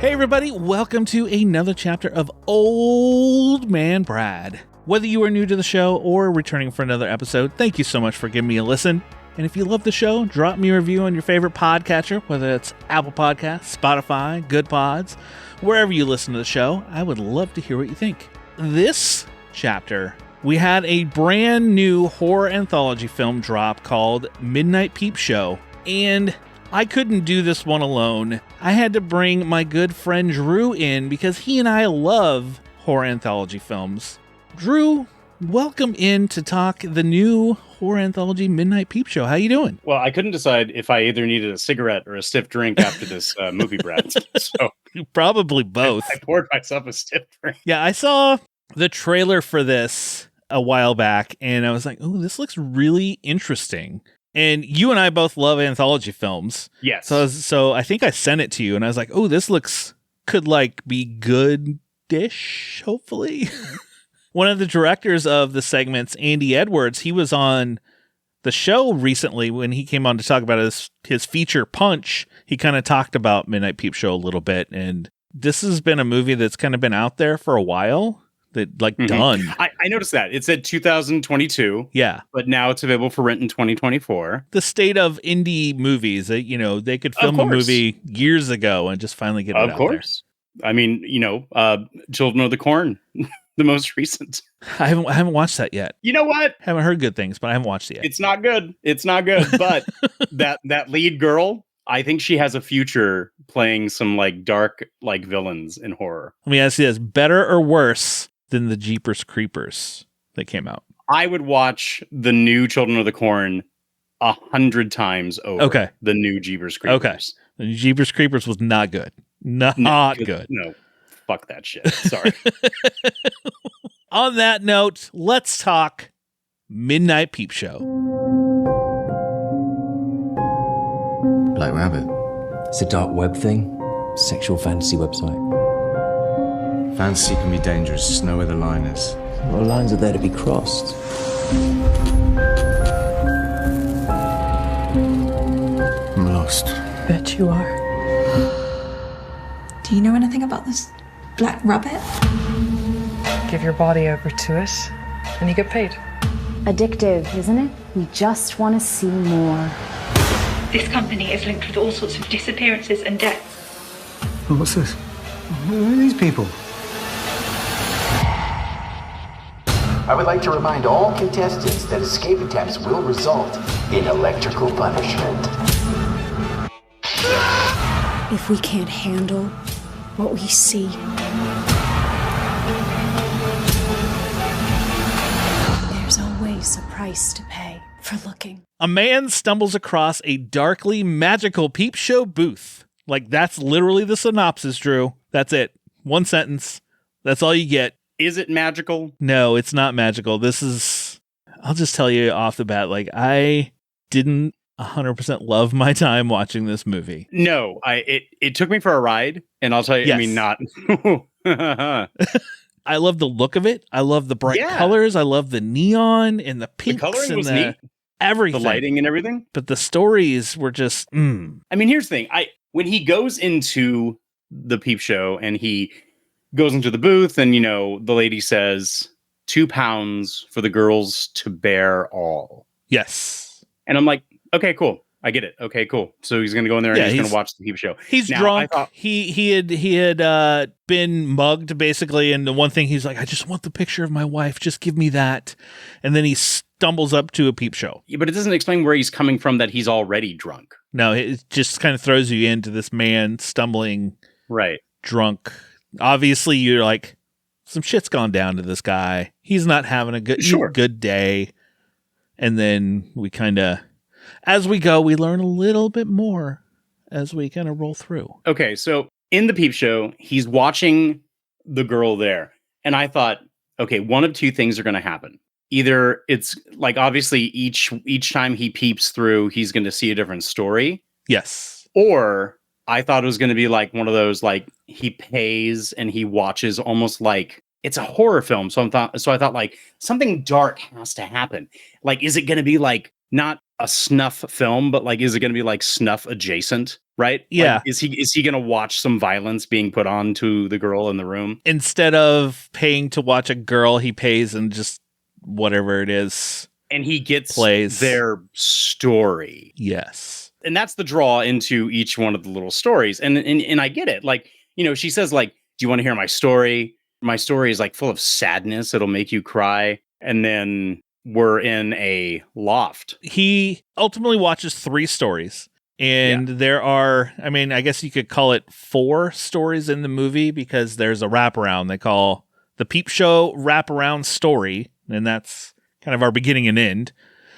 Hey everybody, welcome to another chapter of Old Man Brad. Whether you are new to the show or returning for another episode, thank you so much for giving me a listen. And if you love the show, drop me a review on your favorite podcatcher, whether it's Apple Podcasts, Spotify, Good Pods, wherever you listen to the show. I would love to hear what you think. This chapter, we had a brand new horror anthology film drop called Midnight Peepshow, and I couldn't do this one alone. I had to bring my good friend Drew in because he and I love horror anthology films. Drew, welcome in to talk the new horror anthology Midnight Peepshow. How you doing? Well, I couldn't decide if I either needed a cigarette or a stiff drink after this movie, Brad. So Probably both. I poured myself a stiff drink. Yeah, I saw the trailer for this a while back, and I was like, oh, this looks really interesting. And you and I both love anthology films. Yes. So I think I sent it to you, and I was like, oh, this could be good-ish, hopefully. One of the directors of the segments, Andy Edwards, he was on the show recently when he came on to talk about his feature Punch. He kind of talked about Midnight Peepshow a little bit, and this has been a movie that's kind of been out there for a while. Done. I noticed that. It said 2022. Yeah. But now it's available for rent in 2024. The state of indie movies, they could film a movie years ago and just finally get it out there. Of course. I mean, Children of the Corn, the most recent. I haven't watched that yet. You know what? Haven't heard good things, but I haven't watched it yet. It's not good. But that lead girl, I think she has a future playing some dark villains in horror. Let me ask you this: better or worse than the Jeepers Creepers that came out? I would watch the new Children of the Corn 100 times over. Okay. The new Jeepers Creepers. Okay. The Jeepers Creepers was not good. Not good. No, fuck that shit. Sorry. On that note, let's talk Midnight Peepshow. Black Rabbit. It's a dark web thing. Sexual fantasy website. Fantasy can be dangerous. Just know where the line is. What lines are there to be crossed? I'm lost. Bet you are. Do you know anything about this Black Rabbit? Give your body over to us, and you get paid. Addictive, isn't it? We just want to see more. This company is linked with all sorts of disappearances and deaths. What's this? Who are these people? I would like to remind all contestants that escape attempts will result in electrical punishment. If we can't handle what we see, there's always a price to pay for looking. A man stumbles across a darkly magical peep show booth. That's literally the synopsis, Drew. That's it. One sentence. That's all you get. Is it magical? No, it's not magical. I'll just tell you off the bat, I didn't 100% love my time watching this movie. No, it took me for a ride, and I'll tell you, yes. I mean, not. I love the look of it. I love the bright colors. I love the neon and the pinks. The coloring and was neat. Everything. The lighting and everything. But the stories were just, I mean, here's the thing. When he goes into the peep show and he goes into the booth and, the lady says, 2 pounds for the girls to bear all. Yes. And I'm like, okay, cool. I get it. Okay, cool. So he's going to go in there and he's going to watch the peep show. He's drunk. He had been mugged basically. And the one thing he's like, I just want the picture of my wife. Just give me that. And then he stumbles up to a peep show. Yeah, but it doesn't explain where he's coming from that he's already drunk. No, it just kind of throws you into this man stumbling. Right. Drunk. Obviously, you're like, some shit's gone down to this guy. He's not having a good day. And then we kind of, as we go, we learn a little bit more as we kind of roll through. Okay, so in the peep show, he's watching the girl there. And I thought, okay, one of two things are going to happen. Either it's obviously each time he peeps through, he's going to see a different story. Yes. Or I thought it was going to be one of those, he pays and he watches almost like it's a horror film. So I thought something dark has to happen. Is it going to be not a snuff film, but like, is it going to be like snuff adjacent? Right? Yeah. Like, is he going to watch some violence being put on to the girl in the room? Instead of paying to watch a girl, he pays and just whatever it is. And he gets plays their story. Yes. And that's the draw into each one of the little stories. And I get it. Like, she says like, do you want to hear my story? My story is like full of sadness. It'll make you cry. And then we're in a loft. He ultimately watches 3 stories. And there are, I mean, I guess you could call it 4 stories in the movie because there's a wraparound they call the Peep Show wraparound story. And that's kind of our beginning and end.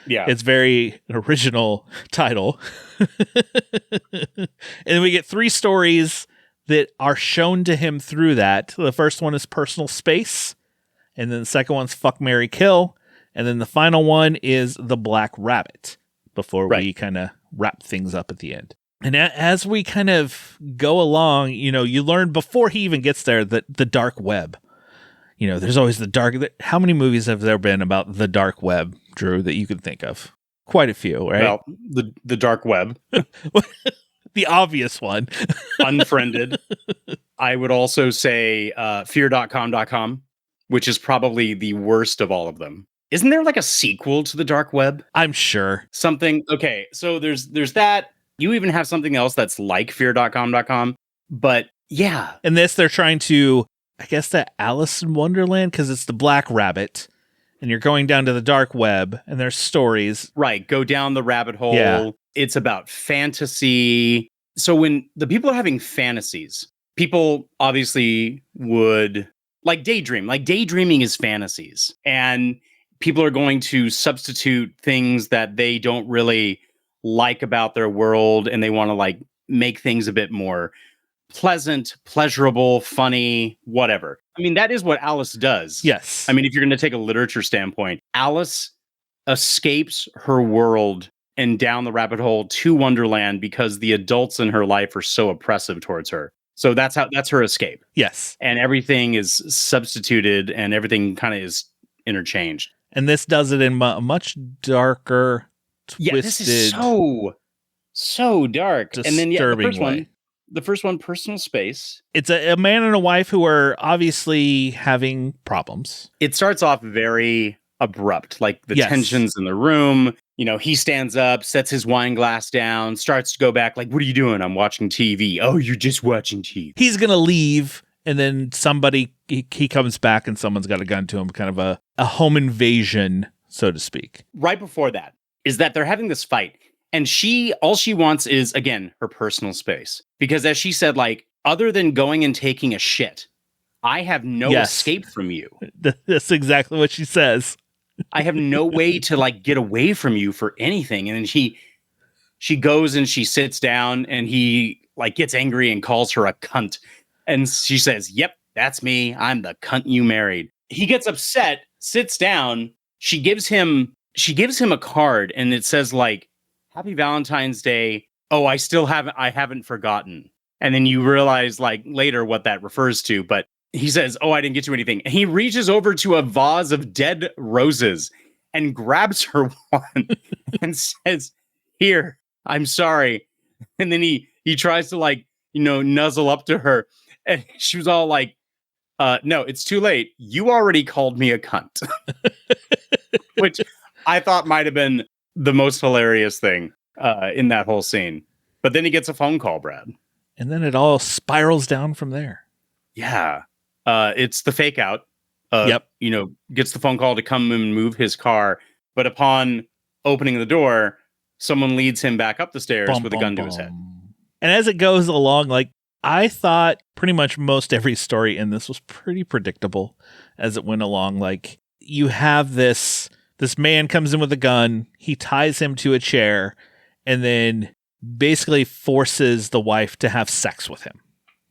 Yeah. It's very original title. And then we get 3 stories that are shown to him through that. The first one is Personal Space. And then the second one's Fuck, Marry, Kill. And then the final one is The Black Rabbit before we kind of wrap things up at the end. And as we kind of go along, you learn before he even gets there that the dark web, there's always the dark. How many movies have there been about the dark web, Drew, that you can think of? Quite a few, right? Well, the dark web. The obvious one. Unfriended. I would also say fear.com.com, which is probably the worst of all of them. Isn't there like a sequel to the dark web? I'm sure. Something. Okay, so there's that. You even have something else that's like fear.com.com. But yeah. In this, they're trying to, I guess, that Alice in Wonderland, because it's the Black Rabbit. And you're going down to the dark web, and there's stories. Right. Go down the rabbit hole. Yeah. It's about fantasy. So when the people are having fantasies, people obviously would like daydream. Like daydreaming is fantasies. And people are going to substitute things that they don't really like about their world. And they want to like make things a bit more pleasant, pleasurable, funny, whatever. I mean, that is what Alice does. Yes. I mean, if you're going to take a literature standpoint, Alice escapes her world and down the rabbit hole to Wonderland because the adults in her life are so oppressive towards her. So that's her escape. Yes. And everything is substituted and everything kind of is interchanged. And this does it in a much darker, twisted, yeah, this is so dark. And then the first one, Personal Space. It's a man and a wife who are obviously having problems. It starts off very abrupt, like the tensions in the room. He stands up, sets his wine glass down, starts to go back like, what are you doing? I'm watching TV. Oh, you're just watching TV. He's going to leave. And then he comes back and someone's got a gun to him, kind of a home invasion, so to speak. Right before that is that they're having this fight. And all she wants is, again, her personal space. Because as she said, like, other than going and taking a shit, I have no escape from you. That's exactly what she says. I have no way to like get away from you for anything. And then she goes and she sits down and he like gets angry and calls her a cunt. And she says, yep, that's me. I'm the cunt you married. He gets upset, sits down. She gives him a card and it says like, Happy Valentine's Day. Oh, I haven't forgotten. And then you realize like later what that refers to, but he says, oh, I didn't get you anything. And he reaches over to a vase of dead roses and grabs her one and says, here, I'm sorry. And then he tries to like, nuzzle up to her. And she was all like, no, it's too late. You already called me a cunt. Which I thought might have been the most hilarious thing in that whole scene. But then he gets a phone call, Brad. And then it all spirals down from there. Yeah. It's the fake out. Yep. Gets the phone call to come and move his car. But upon opening the door, someone leads him back up the stairs with a gun to his head. And as it goes along, like, I thought pretty much most every story in this was pretty predictable as it went along. Like, you have this man comes in with a gun, he ties him to a chair, and then basically forces the wife to have sex with him.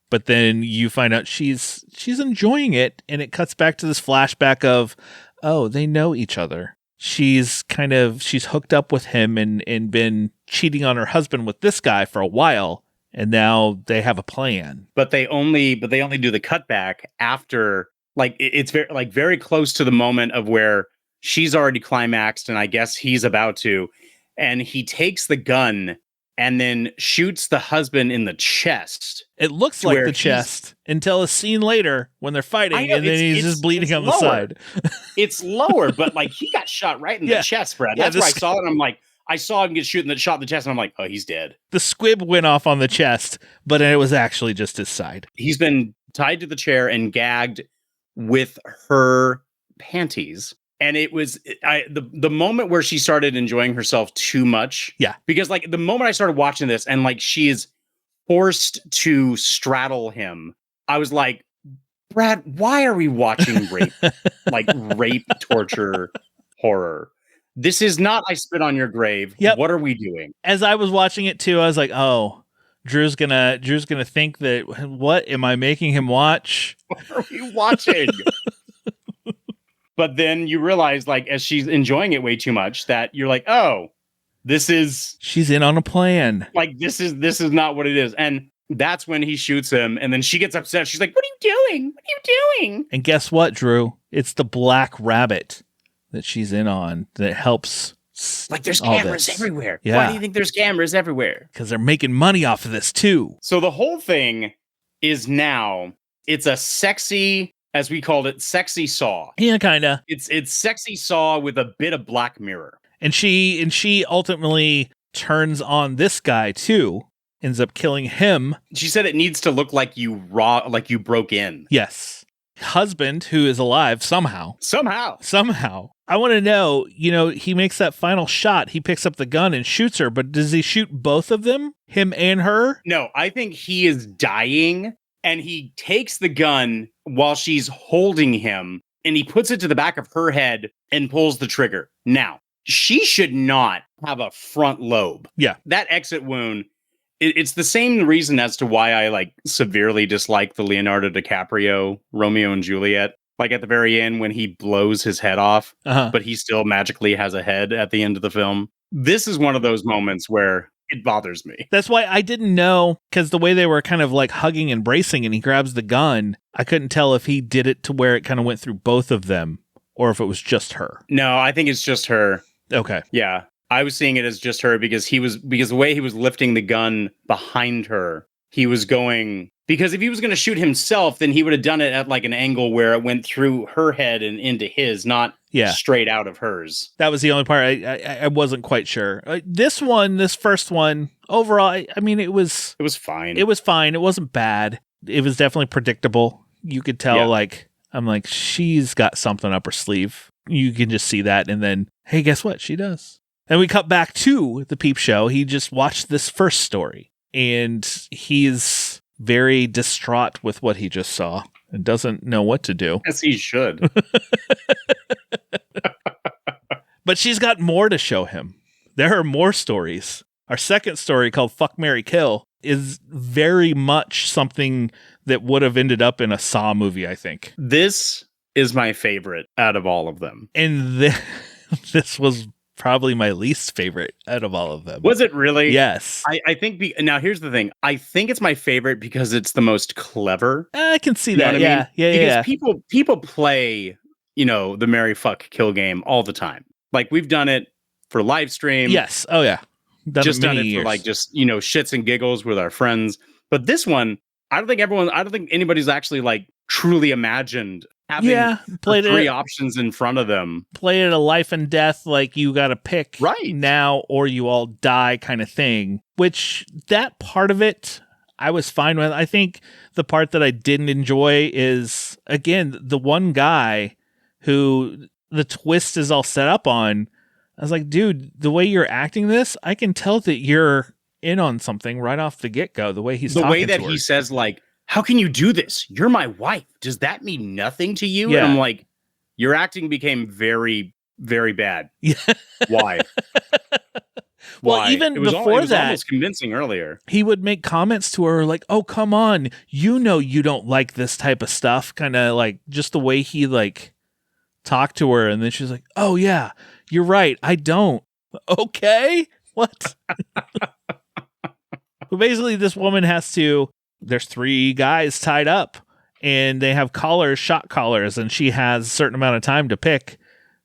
But then you find out she's enjoying it, and it cuts back to this flashback of, oh, they know each other. She's hooked up with him and been cheating on her husband with this guy for a while, and now they have a plan. But they only do the cutback after, like, it's very close to the moment of where she's already climaxed, and I guess he's about to, and he takes the gun and then shoots the husband in the chest. It looks like the chest until a scene later when they're fighting, and then he's just bleeding on the side. It's lower, but like he got shot right in the chest, Brad. That's where I saw it. And I'm like, I saw him get shot in the chest, and I'm like, oh, he's dead. The squib went off on the chest, but it was actually just his side. He's been tied to the chair and gagged with her panties. And it was the moment where she started enjoying herself too much. Yeah. Because like the moment I started watching this and like she is forced to straddle him, I was like, Brad, why are we watching rape? Like rape, torture, horror. This is not I Spit on Your Grave. Yep. What are we doing? As I was watching it too, I was like, oh, Drew's gonna think that, what am I making him watch? What are we watching? But then you realize, like, as she's enjoying it way too much, that you're like, oh, she's in on a plan. Like, this is not what it is. And that's when he shoots him. And then she gets upset. She's like, what are you doing? What are you doing? And guess what, Drew? It's the black rabbit that she's in on that helps. Like, there's cameras everywhere. Yeah. Why do you think there's cameras everywhere? Because they're making money off of this too. So the whole thing is now, it's a sexy, as we called it, sexy Saw. Yeah, kind of. It's sexy Saw with a bit of Black Mirror. And she ultimately turns on this guy too. Ends up killing him. She said it needs to look like you broke in. Yes. Husband, who is alive somehow. I want to know, he makes that final shot. He picks up the gun and shoots her, but does he shoot both of them? Him and her? No, I think he is dying. And he takes the gun while she's holding him and he puts it to the back of her head and pulls the trigger. Now, she should not have a front lobe. Yeah. That exit wound, it's the same reason as to why I like severely dislike the Leonardo DiCaprio Romeo and Juliet. Like at the very end when he blows his head off, but he still magically has a head at the end of the film. This is one of those moments where it bothers me. That's why I didn't know, because the way they were kind of like hugging and bracing and he grabs the gun, I couldn't tell if he did it to where it kind of went through both of them or if it was just her. No, I think it's just her. Okay. Yeah. I was seeing it as just her because the way he was lifting the gun behind her, he was going, because if he was going to shoot himself, then he would have done it at like an angle where it went through her head and into his, not straight out of hers. That was the only part I wasn't quite sure. This first one, overall, I mean, it was fine. It was fine. It wasn't bad. It was definitely predictable. You could tell, I'm like, she's got something up her sleeve. You can just see that. And then, hey, guess what? She does. And we cut back to the Peep Show. He just watched this first story and he's very distraught with what he just saw and doesn't know what to do. Yes, he should. But she's got more to show him. There are more stories. Our second story, called Fuck, Marry, Kill, is very much something that would have ended up in a Saw movie, I think. This is my favorite out of all of them. And this was probably my least favorite out of all of them. Was it really? Yes. I think, now here's the thing. I think it's my favorite because it's the most clever. I can see that. I mean? Because people play, the marry, fuck, kill game all the time. Like we've done it for live stream. Yes. Oh yeah. Done it for like just, shits and giggles with our friends. But this one, I don't think anybody's actually like truly imagined having three options in front of them. Play it a life and death, like you got to pick right now or you all die kind of thing, which that part of it I was fine with. I think the part that I didn't enjoy is, again, the one guy who the twist is all set up on. I was like, dude, the way you're acting this, I can tell that you're in on something right off the get-go. The way he's talking to her. The way that he says, like, how can you do this? You're my wife. Does that mean nothing to you? Yeah. And I'm like, your acting became very, very bad. Yeah. Why? Well, even it was before it was almost convincing earlier. He would make comments to her like, oh, come on. You don't like this type of stuff. Kind of like just the way he like talked to her. And then she's like, oh, yeah, you're right. I don't. Okay. What? But basically, this woman there's three guys tied up and they have shot collars, and she has a certain amount of time to pick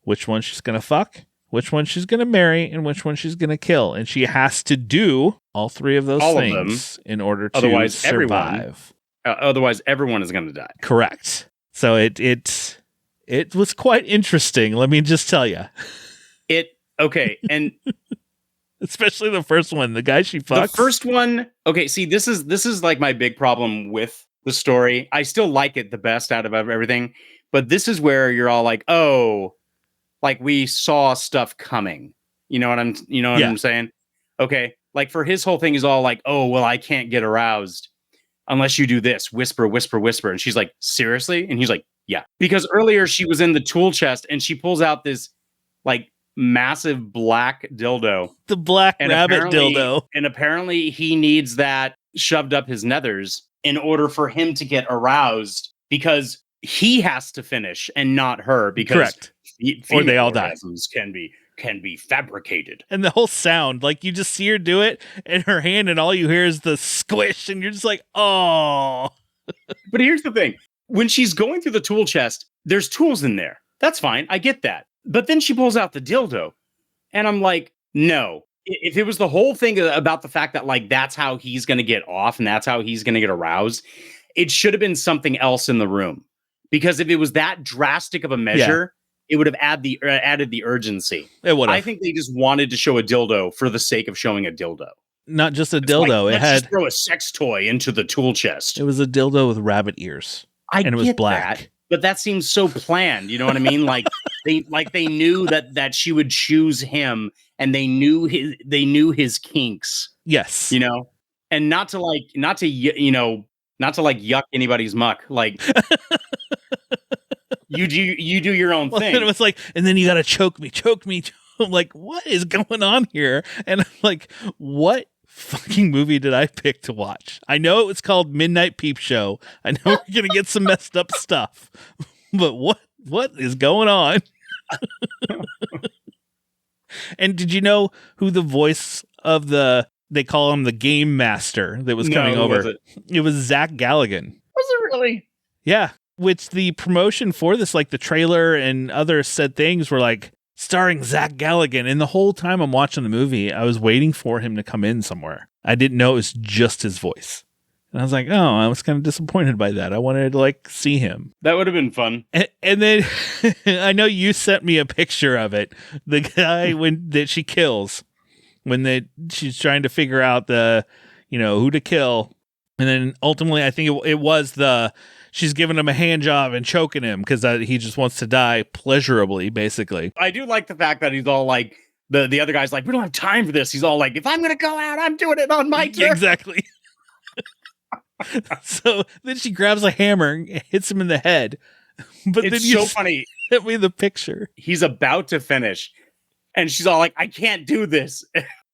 which one she's going to fuck, which one she's going to marry and which one she's going to kill. And she has to do all three of those things in order to survive. Otherwise, everyone is going to die. Correct. So it was quite interesting. Let me just tell you. Okay. And especially the first one, the guy she fucks. The first one. Okay. See, this is like my big problem with the story. I still like it the best out of everything, but this is where you're all like, oh, like we saw stuff coming. You know what I'm saying? Okay. Like for his whole thing is all like, oh, well, I can't get aroused unless you do this, whisper, whisper, whisper. And she's like, seriously? And he's like, yeah. Because earlier she was in the tool chest and she pulls out this like massive black dildo. The black rabbit dildo. And apparently he needs that shoved up his nethers in order for him to get aroused because he has to finish and not her. Because correct. Or they all die. Can be fabricated. And the whole sound, like you just see her do it in her hand and all you hear is the squish and you're just like, oh. But here's the thing. When she's going through the tool chest, there's tools in there. That's fine. I get that. But then she pulls out the dildo and I'm like, no. If it was the whole thing about the fact that like, that's how he's going to get off and that's how he's going to get aroused, it should have been something else in the room. Because if it was that drastic of a measure, it would have added the urgency. It would have. I think they just wanted to show a dildo for the sake of showing a dildo. Not just a dildo. Like, it had just throw a sex toy into the tool chest. It was a dildo with rabbit ears. And it was black. That, but that seems so planned. You know what I mean? Like they knew that she would choose him, and they knew his kinks. Yes. You know, and not to yuck anybody's muck. Like. You do your own thing. And it was like, and then you got to choke me. I'm like, what is going on here? And I'm like, what fucking movie did I pick to watch? I know it was called Midnight Peepshow. I know we're going to get some messed up stuff, but what is going on? And did you know who the voice of they call him the game master that was coming over? It was Zach Galligan. Was it really? Yeah. Which the promotion for this, like the trailer and other said things were like starring Zach Galligan. And the whole time I'm watching the movie, I was waiting for him to come in somewhere. I didn't know it was just his voice. And I was like, oh, I was kind of disappointed by that. I wanted to like see him. That would have been fun. And then I know you sent me a picture of it. The guy that she kills when she's trying to figure out who to kill. And then ultimately, I think it was she's giving him a hand job and choking him because he just wants to die pleasurably, basically. I do like the fact that he's all like, the other guy's like, we don't have time for this. He's all like, if I'm going to go out, I'm doing it on my turn. Exactly. So then she grabs a hammer and hits him in the head. But it's so funny. Sent me the picture. He's about to finish. And she's all like, I can't do this.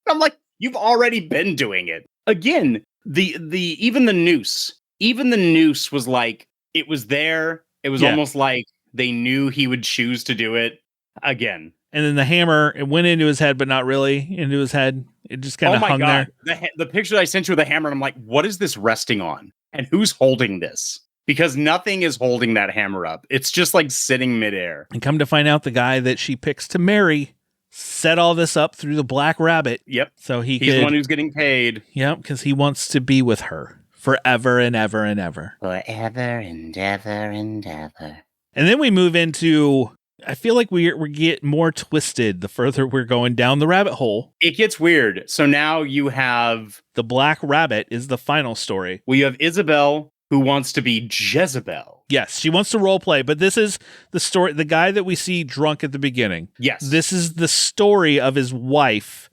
I'm like, you've already been doing it. Again, even the noose was like, it was there. It was almost like they knew he would choose to do it again. And then the hammer, it went into his head, but not really into his head. It just kind of hung there. The picture that I sent you with the hammer, and I'm like, what is this resting on? And who's holding this? Because nothing is holding that hammer up. It's just like sitting midair. And come to find out, the guy that she picks to marry set all this up through the Black Rabbit. Yep. So he's the one who's getting paid. Yep, because he wants to be with her. Forever and ever and ever. Forever and ever and ever. And then we move into, I feel like we get more twisted the further we're going down the rabbit hole. It gets weird. So now you have... The Black Rabbit is the final story. We have Isabel, who wants to be Jezebel. Yes, she wants to role play, but this is the story, the guy that we see drunk at the beginning. Yes. This is the story of his wife,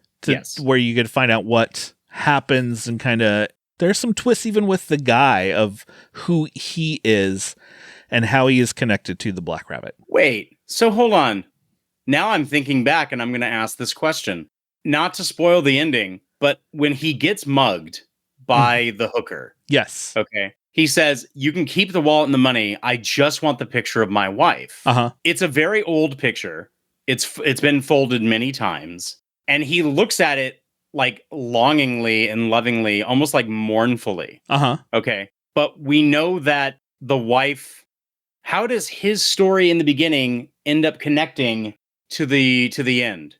where you get to find out what happens and kind of... There's some twists even with the guy of who he is and how he is connected to the Black Rabbit. Wait, so hold on. Now I'm thinking back and I'm going to ask this question. Not to spoil the ending, but when he gets mugged by the hooker. Yes. Okay. He says, you can keep the wallet and the money. I just want the picture of my wife. Uh-huh. It's a very old picture. It's been folded many times. And he looks at it like longingly and lovingly, almost like mournfully. Uh-huh. Okay. But we know that the wife, how does his story in the beginning end up connecting to the end,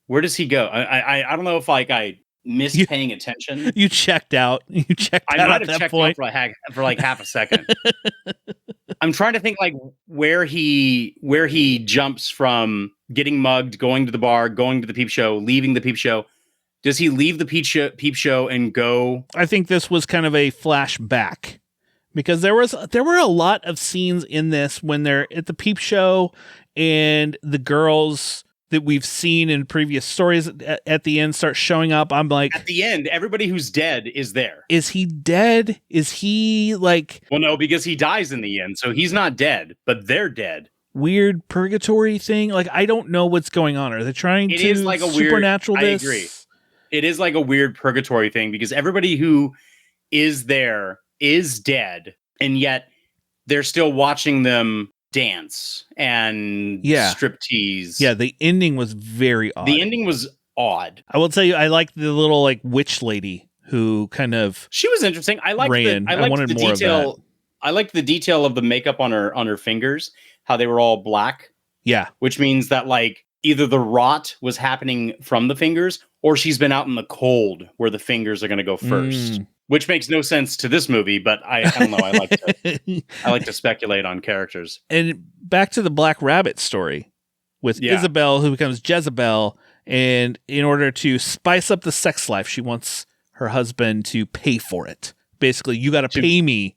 where does he go? I don't know if like I missed paying attention. You checked out. You checked I out might at have that checked point. out for like half a second. I'm trying to think like where he jumps from getting mugged, going to the bar, going to the peep show, leaving the peep show. Does he leave the peep show and go? I think this was kind of a flashback because there were a lot of scenes in this when they're at the peep show and the girls that we've seen in previous stories at the end start showing up. I'm like, at the end, everybody who's dead is there. Is he dead? Is he like... Well, no, because he dies in the end, so he's not dead, but they're dead. Weird purgatory thing? Like, I don't know what's going on. Are they trying it to is like a supernatural weird, this? I agree. It is like a weird purgatory thing because everybody who is there is dead, and yet they're still watching them dance and striptease. Yeah, the ending was very odd. The ending was odd. I will tell you, I like the little like witch lady who kind of she was interesting. I liked the detail. I liked the detail of the makeup on her fingers, how they were all black. Yeah. Which means that like either the rot was happening from the fingers or she's been out in the cold where the fingers are going to go first. Which makes no sense to this movie, but I don't know. I like to speculate on characters. And back to the Black Rabbit story with Isabel, who becomes Jezebel, and in order to spice up the sex life, she wants her husband to pay for it. Basically, you got to pay me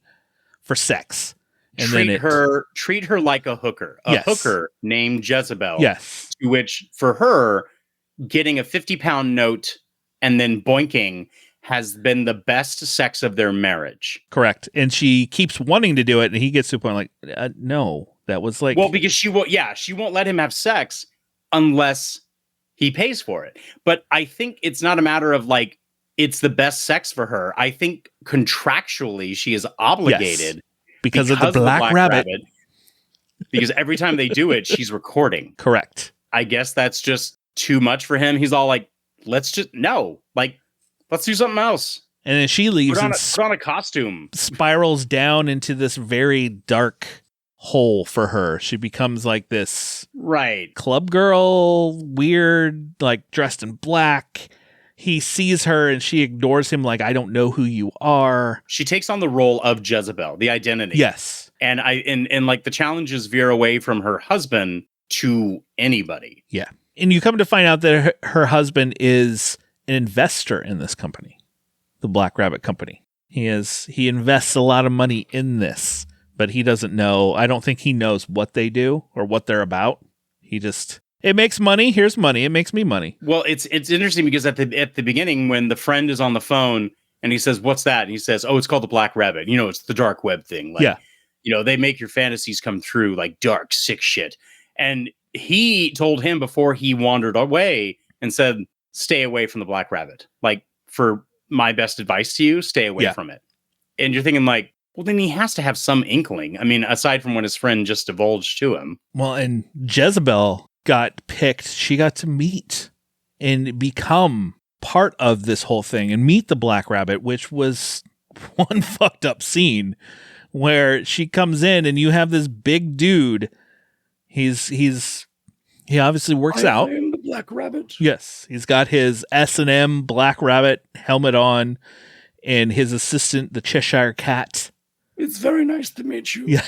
for sex. And treat her like a hooker. Hooker named Jezebel. Yes. To which, for her, getting a 50-pound note and then boinking has been the best sex of their marriage. Correct. And she keeps wanting to do it, and he gets to a point like, no, that was like... Well, because she won't let him have sex unless he pays for it. But I think it's not a matter of like, it's the best sex for her. I think contractually she is obligated because of the Black Rabbit. Because every time they do it, she's recording. Correct. I guess that's just too much for him. He's all like, let's do something else. And then she leaves put on a costume. Spirals down into this very dark hole for her. She becomes like this club girl, weird, like dressed in black. He sees her and she ignores him like, I don't know who you are. She takes on the role of Jezebel, the identity. Yes. And like the challenges veer away from her husband to anybody. Yeah. And you come to find out that her husband is an investor in this company, the Black Rabbit Company. He invests a lot of money in this, but he doesn't know. I don't think he knows what they do or what they're about. It makes money. Here's money. It makes me money. Well, it's interesting because at the beginning, when the friend is on the phone and he says, "What's that?" and he says, "Oh, it's called the Black Rabbit. You know, it's the dark web thing. Like, they make your fantasies come true, like dark, sick shit." And he told him before he wandered away and said, "Stay away from the Black Rabbit. Like, for my best advice to you, stay away from it." And you're thinking like, well, then he has to have some inkling. I mean, aside from what his friend just divulged to him. Well, and Jezebel got picked. She got to meet and become part of this whole thing and meet the Black Rabbit, which was one fucked up scene where she comes in and you have this big dude. He obviously works out. I am the Black Rabbit. Yes. He's got his S&M Black Rabbit helmet on and his assistant, the Cheshire Cat. It's very nice to meet you. Yeah.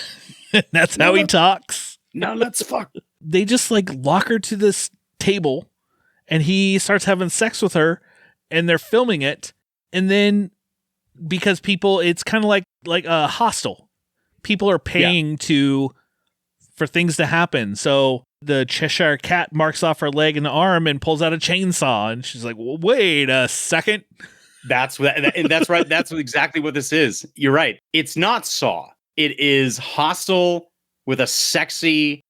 That's how he talks. Now let's fuck. They just like lock her to this table and he starts having sex with her and they're filming it. And then because it's kind of like a hostel. People are paying for things to happen. So the Cheshire Cat marks off her leg and the arm and pulls out a chainsaw. And she's like, well, wait a second. That's right. That's exactly what this is. You're right. It's not Saw. It is Hostel with sexy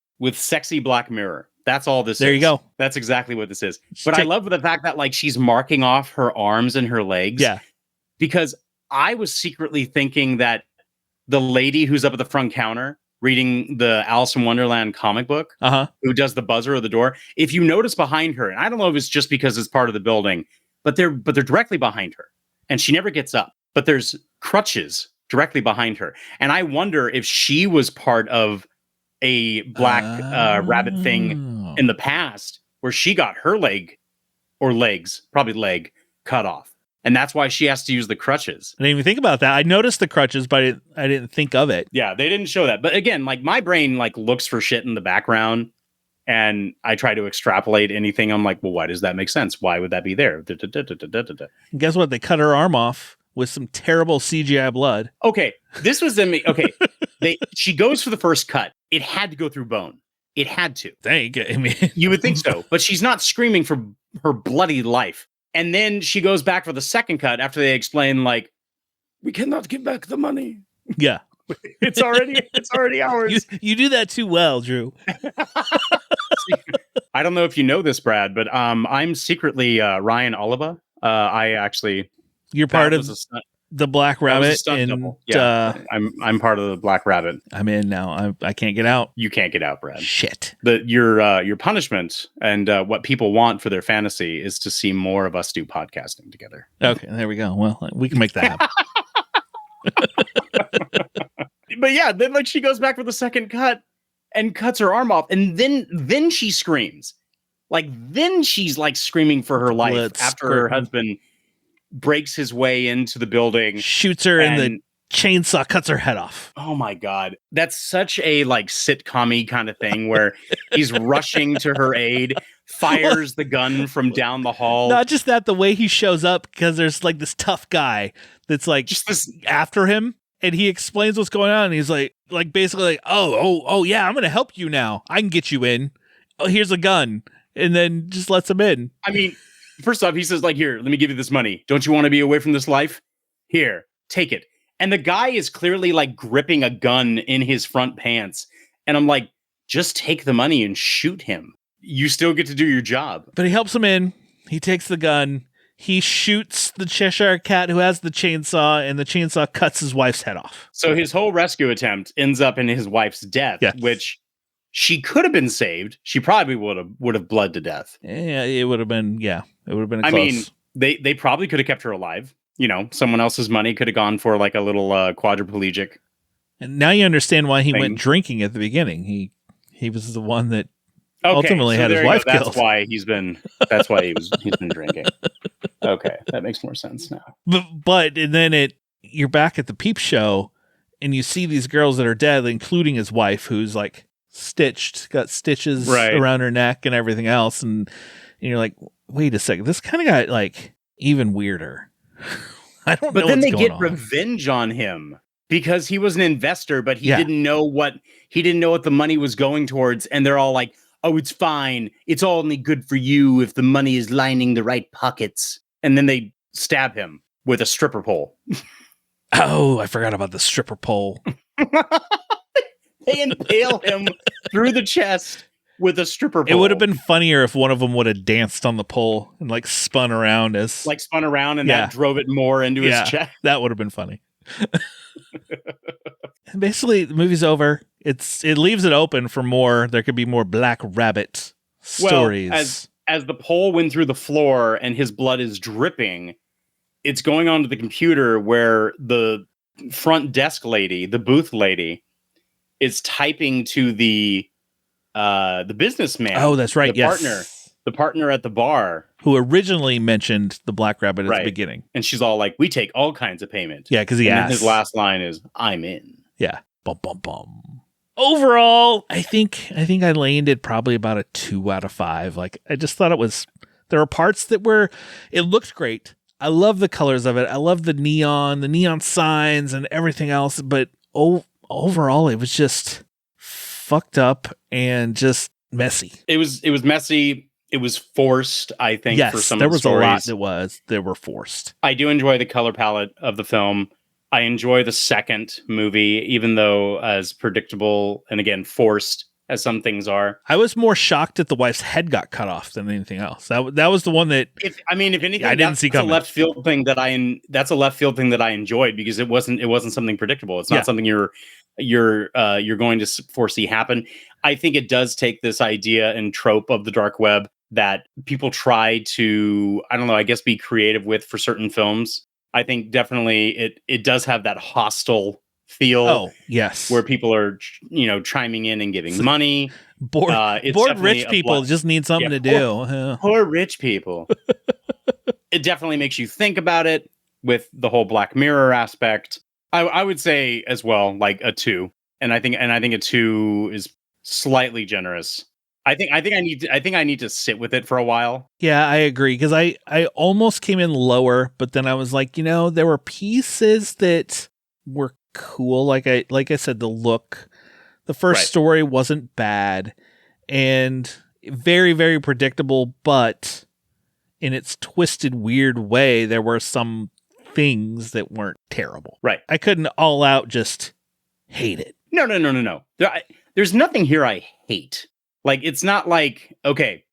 Black Mirror. That's all this is. There you go. That's exactly what this is. But I love the fact that like she's marking off her arms and her legs. Yeah. Because I was secretly thinking that the lady who's up at the front counter reading the Alice in Wonderland comic book, who does the buzzer of the door, if you notice behind her, and I don't know if it's just because it's part of the building, but they're directly behind her. And she never gets up. But there's crutches directly behind her. And I wonder if she was part of a Black Rabbit thing in the past where she got her leg or legs, probably leg, cut off. And that's why she has to use the crutches. I didn't even think about that. I noticed the crutches, but I didn't think of it. Yeah, they didn't show that. But again, like my brain like looks for shit in the background and I try to extrapolate anything. I'm like, well, why does that make sense? Why would that be there? And guess what? They cut her arm off with some terrible CGI blood. Okay, this was the okay. She goes for the first cut. It had to go through bone. It had to. I mean, you would think so, but she's not screaming for her bloody life. And then she goes back for the second cut after they explain, like, we cannot give back the money. Yeah, it's already ours. You do that too well, Drew. I don't know if you know this, Brad, but I'm secretly Ryan Oliva. You're part of the Black Rabbit, and I'm part of the Black Rabbit. I'm in now. I can't get out. You can't get out, Brad. Shit. Your punishment and what people want for their fantasy is to see more of us do podcasting together. Okay, there we go. Well, we can make that happen. But yeah, then like she goes back for the second cut and cuts her arm off, and then she screams. Like then she's like screaming for her life after her husband breaks his way into the building, shoots her, and the chainsaw cuts her head off. Oh my God. That's such a like sitcom-y kind of thing where he's rushing to her aid, fires the gun from down the hall. Not just that, the way he shows up, because there's like this tough guy that's like just this after him, and he explains what's going on, and he's like basically like, oh yeah, I'm gonna help you now. I can get you in. Oh, here's a gun. And then just lets him in. I mean, first off, he says, like, here, let me give you this money. Don't you want to be away from this life? Here, take it. And the guy is clearly like gripping a gun in his front pants. And I'm like, just take the money and shoot him. You still get to do your job. But he helps him in. He takes the gun. He shoots the Cheshire Cat who has the chainsaw, and the chainsaw cuts his wife's head off. So his whole rescue attempt ends up in his wife's death, which she could have been saved. She probably would have bled to death. Yeah, it would have been. Yeah, it would have been. I mean, they probably could have kept her alive. You know, someone else's money could have gone for like a little quadriplegic. And now you understand why he went drinking at the beginning. He was the one that ultimately had his wife killed. That's why he's been been drinking. Okay, that makes more sense now. But and then you're back at the Peep Show, and you see these girls that are dead, including his wife, who's like got stitches around her neck and everything else, and you're like, wait a second, this kind of got like even weirder. I don't know. But then they get revenge on him because he was an investor, but he didn't know what the money was going towards, and they're all like, oh, it's fine, it's all only good for you if the money is lining the right pockets. And then they stab him with a stripper pole. Oh, I forgot about the stripper pole. They impale him through the chest with a stripper pole. It would have been funnier if one of them would have danced on the pole and like spun around and that drove it more into his chest. That would have been funny. Basically, the movie's over. It leaves it open for more. There could be more Black Rabbit stories. Well, as the pole went through the floor and his blood is dripping, it's going onto the computer where the front desk lady, the booth lady, is typing to the businessman. Oh, that's right. The partner at the bar, who originally mentioned the Black Rabbit at the beginning. And she's all like, "We take all kinds of payment." Yeah, because he asked. His last line is, "I'm in." Yeah. Bum bum bum. Overall, I think I landed probably about a 2 out of 5. Like, I just thought there were parts that it looked great. I love the colors of it. I love the neon signs and everything else. But overall, it was just fucked up and just messy. It was messy. It was forced, I think, for some of the stories. There was a lot that were forced. I do enjoy the color palette of the film. I enjoy the second movie, even though as predictable and again forced as some things are. I was more shocked that the wife's head got cut off than anything else. That was the one that if anything, I didn't see coming. That's a left field thing that I enjoyed because it wasn't something predictable. It's not something you're going to foresee happen. I think it does take this idea and trope of the dark web that people try to, I don't know, I guess be creative with for certain films. I think definitely it does have that hostile feel. Oh, yes. Where people are, chiming in and giving money. Bored rich people just need something to do. Poor rich people. It definitely makes you think about it with the whole Black Mirror aspect. I would say as well, like a 2. And I think a 2 is slightly generous. I think I need to sit with it for a while. Yeah, I agree, because I almost came in lower, but then I was like, there were pieces that were cool. Like I said, the look, the first story wasn't bad and very, very predictable, but in its twisted, weird way, there were some things that weren't terrible. Right. I couldn't all out just hate it. No. There's nothing here I hate. Like, it's not like, okay,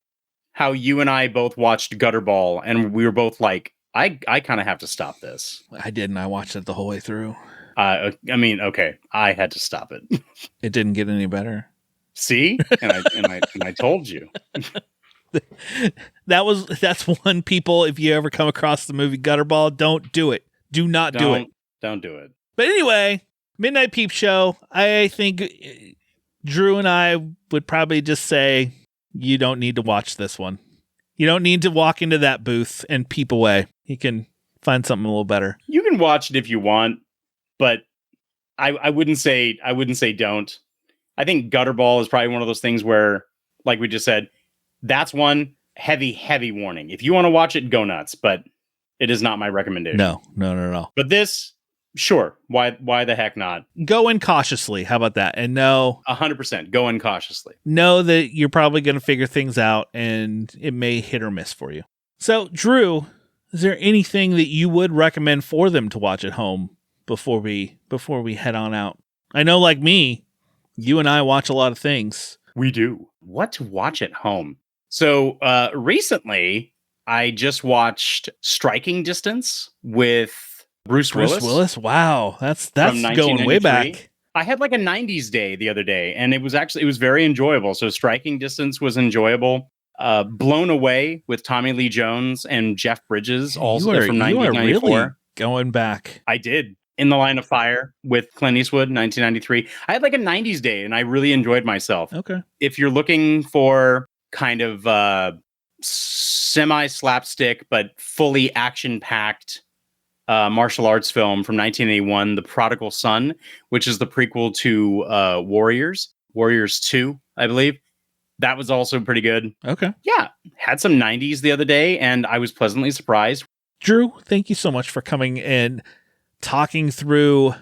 how you and I both watched Gutterball and we were both like, I kind of have to stop this. I didn't. I watched it the whole way through. I mean, okay, I had to stop it. It didn't get any better. See? And I told you. That's one, people, if you ever come across the movie Gutterball, don't do it. Do not do it. Don't do it. But anyway, Midnight Peepshow, I think Drew and I would probably just say, you don't need to watch this one. You don't need to walk into that booth and peep away. You can find something a little better. You can watch it if you want, but I wouldn't say don't. I think Gutterball is probably one of those things where, like we just said, that's one heavy warning. If you want to watch it, go nuts, but it is not my recommendation. No. But this, sure. Why the heck not? Go in cautiously. How about that? And know 100%. Go in cautiously. Know that you're probably going to figure things out and it may hit or miss for you. So, Drew, is there anything that you would recommend for them to watch at home before we head on out? I know, like me, you and I watch a lot of things. We do. What to watch at home? So, recently, I just watched Striking Distance with Bruce Willis. Wow. That's going way back. I had like a 90s day the other day, and it was very enjoyable. So Striking Distance was enjoyable. Blown Away with Tommy Lee Jones and Jeff Bridges, also from 1994. Really going back. I did. In the Line of Fire with Clint Eastwood, 1993. I had like a 90s day, and I really enjoyed myself. Okay. If you're looking for kind of semi-slapstick but fully action-packed martial arts film from 1981, The Prodigal Son, which is the prequel to Warriors 2, I believe. That was also pretty good. Okay. Yeah. Had some 90s the other day, and I was pleasantly surprised. Drew, thank you so much for coming and talking through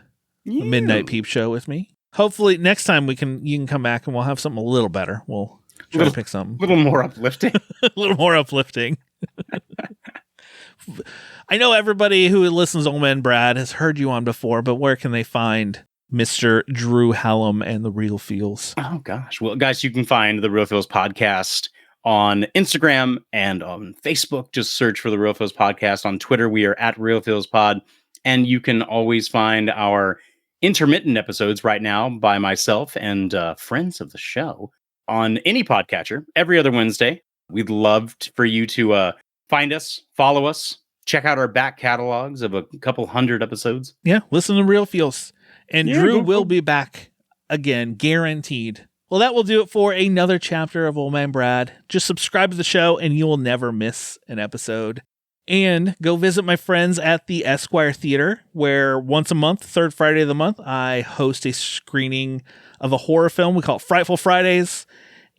the Midnight Peep Show with me. Hopefully next time you can come back and we'll have something a little better. We'll try to pick something. A little more uplifting. A little more uplifting. I know everybody who listens to Old Man Brad has heard you on before, but where can they find Mr. Drew Hallam and The Real Feels? Oh, gosh. Well, guys, you can find The Real Feels podcast on Instagram and on Facebook. Just search for The Real Feels podcast. On Twitter, we are at Real Feels Pod. And you can always find our intermittent episodes right now by myself and friends of the show on any podcatcher every other Wednesday. We'd love for you to find us, follow us, check out our back catalogs of a couple hundred episodes. Yeah, listen to Real Feels. And Drew will be back again, guaranteed. Well, that will do it for another chapter of Old Man Brad. Just subscribe to the show and you will never miss an episode. And go visit my friends at the Esquire Theater, where once a month, third Friday of the month, I host a screening of a horror film. We call it Frightful Fridays.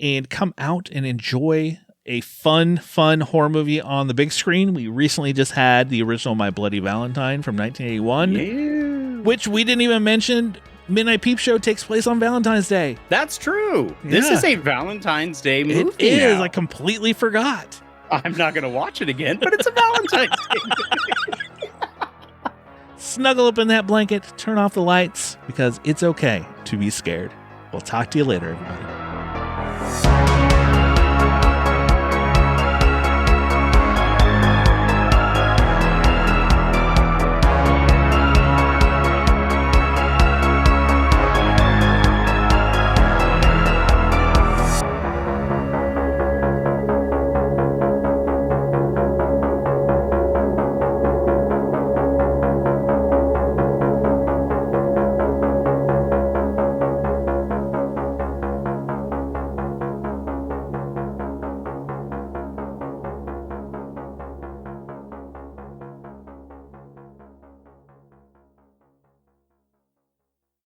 And come out and enjoy a fun horror movie on the big screen. We recently just had the original My Bloody Valentine from 1981, which we didn't even mention. Midnight Peep Show takes place on Valentine's Day. That's true. Yeah. This is a Valentine's Day movie. It is. Now. I completely forgot. I'm not going to watch it again, but it's a Valentine's Day. Snuggle up in that blanket, turn off the lights, because it's okay to be scared. We'll talk to you later, everybody.